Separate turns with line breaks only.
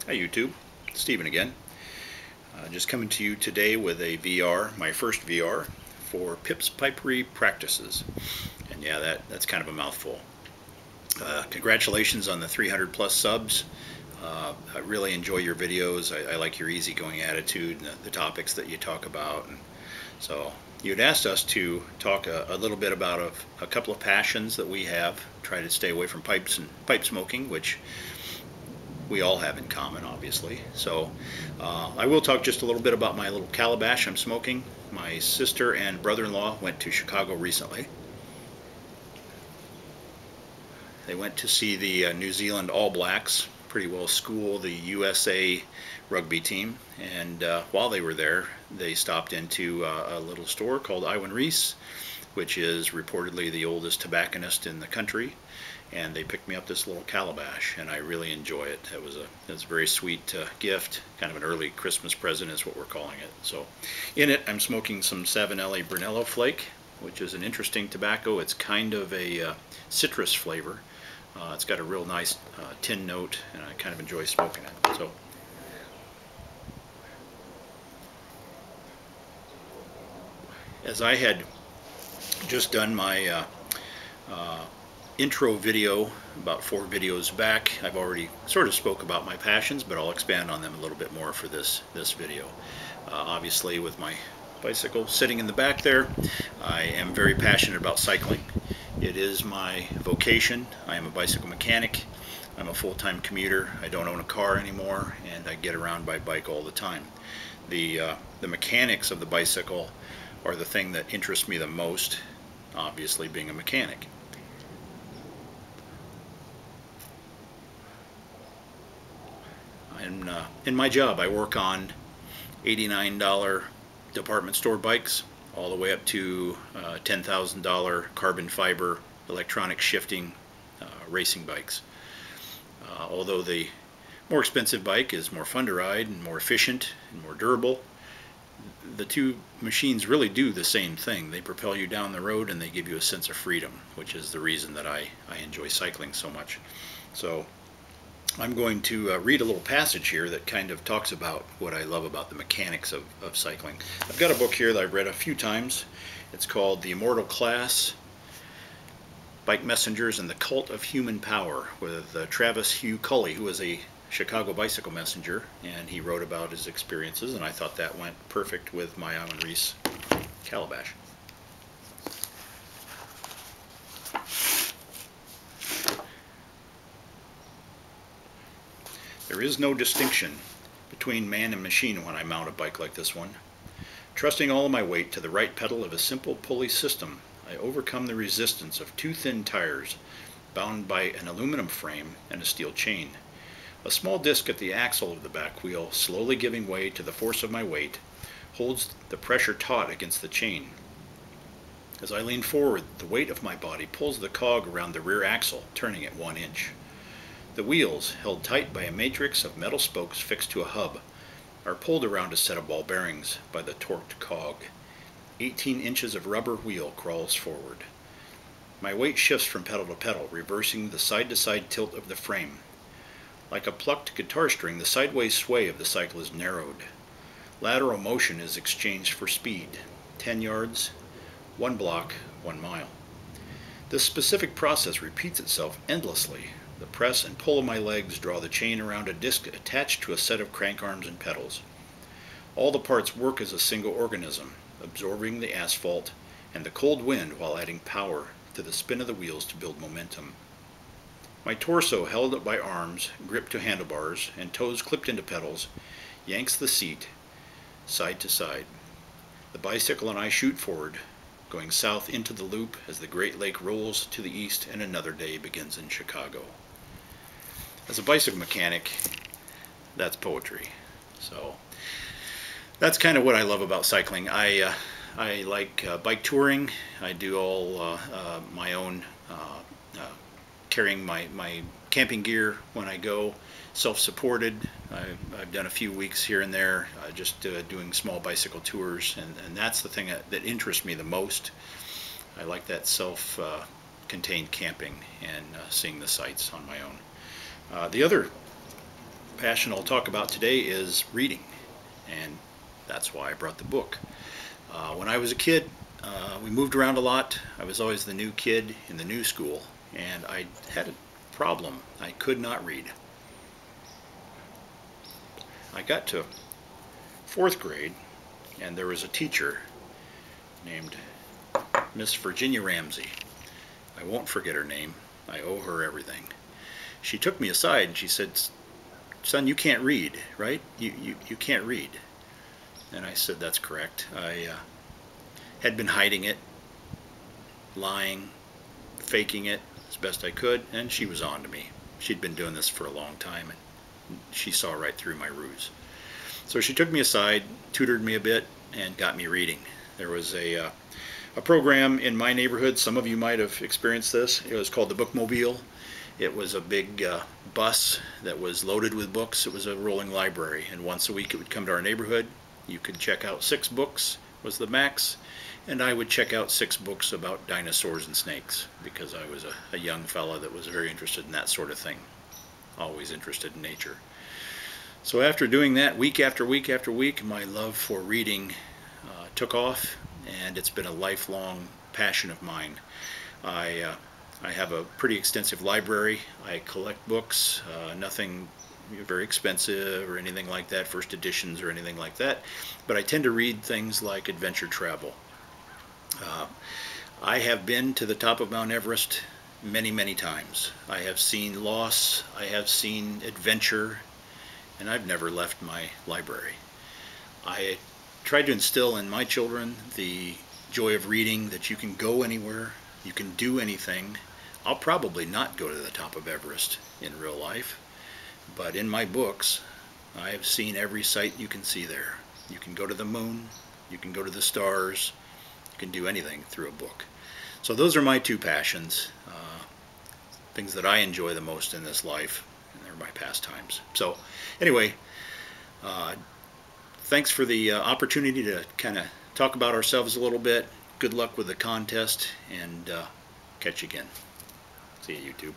Hi YouTube, Stephen again. Just coming to you today with a VR, my first VR for Pip's Pipery practices. And yeah, that's kind of a mouthful. Congratulations on the 300 plus subs. I really enjoy your videos. I like your easygoing attitude and the topics that you talk about. And so you had asked us to talk a little bit about a couple of passions that we have. Try to stay away from pipes and pipe smoking, which we all have in common, obviously. So I will talk just a little bit about my little calabash I'm smoking. My sister and brother-in-law went to Chicago recently. They went to see the New Zealand All Blacks pretty well school the USA rugby team, and while they were there they stopped into a little store called Iwan Reese, which is reportedly the oldest tobacconist in the country, and they picked me up this little calabash, and I really enjoy it. It was a very sweet gift, kind of an early Christmas present is what we're calling it. So in it I'm smoking some Savinelli Brunello Flake, which is an interesting tobacco. It's kind of a citrus flavor. It's got a real nice tin note, and I kind of enjoy smoking it. So as I had just done my intro video about 4 videos back, I've already sort of spoke about my passions, but I'll expand on them a little bit more for this video. Obviously, with my bicycle sitting in the back there, I am very passionate about cycling. It is my vocation. I am a bicycle mechanic. I'm a full-time commuter. I don't own a car anymore, and I get around by bike all the time. The mechanics of the bicycle are the thing that interests me the most, obviously being a mechanic. In my job, I work on $89 department store bikes, all the way up to $10,000 carbon fiber electronic shifting racing bikes. Although the more expensive bike is more fun to ride and more efficient and more durable, the two machines really do the same thing. They propel you down the road and they give you a sense of freedom, which is the reason that I enjoy cycling so much. So I'm going to read a little passage here that kind of talks about what I love about the mechanics of cycling. I've got a book here that I've read a few times. It's called The Immortal Class, Bike Messengers and the Cult of Human Power, with Travis Hugh Culley, who was a Chicago bicycle messenger, and he wrote about his experiences, and I thought that went perfect with my Iwan Reese calabash. There is no distinction between man and machine when I mount a bike like this one. Trusting all of my weight to the right pedal of a simple pulley system, I overcome the resistance of 2 thin tires bound by an aluminum frame and a steel chain. A small disc at the axle of the back wheel, slowly giving way to the force of my weight, holds the pressure taut against the chain. As I lean forward, the weight of my body pulls the cog around the rear axle, turning it 1 inch. The wheels, held tight by a matrix of metal spokes fixed to a hub, are pulled around a set of ball bearings by the torqued cog. 18 inches of rubber wheel crawls forward. My weight shifts from pedal to pedal, reversing the side-to-side tilt of the frame. Like a plucked guitar string, the sideways sway of the cycle is narrowed. Lateral motion is exchanged for speed. 10 yards, 1 block, 1 mile. This specific process repeats itself endlessly. The press and pull of my legs draw the chain around a disc attached to a set of crank arms and pedals. All the parts work as a single organism, absorbing the asphalt and the cold wind while adding power to the spin of the wheels to build momentum. My torso, held up by arms gripped to handlebars and toes clipped into pedals, yanks the seat side to side. The bicycle and I shoot forward, going south into the loop as the Great Lake rolls to the east and another day begins in Chicago. As a bicycle mechanic, that's poetry. So that's kind of what I love about cycling. I like bike touring. I do all my own carrying my camping gear when I go, self-supported. I've done a few weeks here and there just doing small bicycle tours, and that's the thing that interests me the most. I like that self-contained camping and seeing the sights on my own. The other passion I'll talk about today is reading, and that's why I brought the book. When I was a kid, we moved around a lot. I was always the new kid in the new school, and I had a problem. I could not read. I got to 4th grade, and there was a teacher named Miss Virginia Ramsey. I won't forget her name. I owe her everything. She took me aside and she said, "Son, you can't read, right? You can't read." And I said, "That's correct." I had been hiding it, lying, faking it as best I could, and she was on to me. She'd been doing this for a long time, and she saw right through my ruse. So she took me aside, tutored me a bit, and got me reading. There was a program in my neighborhood. Some of you might have experienced this. It was called the Bookmobile. It was a big bus that was loaded with books. It was a rolling library, and once a week it would come to our neighborhood. You could check out 6 books was the max, and I would check out 6 books about dinosaurs and snakes because I was a young fella that was very interested in that sort of thing, always interested in nature. So after doing that week after week after week, my love for reading took off, and it's been a lifelong passion of mine. I have a pretty extensive library. I collect books, nothing very expensive or anything like that, first editions or anything like that, but I tend to read things like adventure travel. I have been to the top of Mount Everest many times. I have seen loss, I have seen adventure, and I've never left my library. I tried to instill in my children the joy of reading, that you can go anywhere, you can do anything. I'll probably not go to the top of Everest in real life, but in my books, I have seen every sight you can see there. You can go to the moon, you can go to the stars, you can do anything through a book. So those are my 2 passions, things that I enjoy the most in this life, and they're my pastimes. So anyway, thanks for the opportunity to kind of talk about ourselves a little bit. Good luck with the contest, and catch you again. See you, YouTube.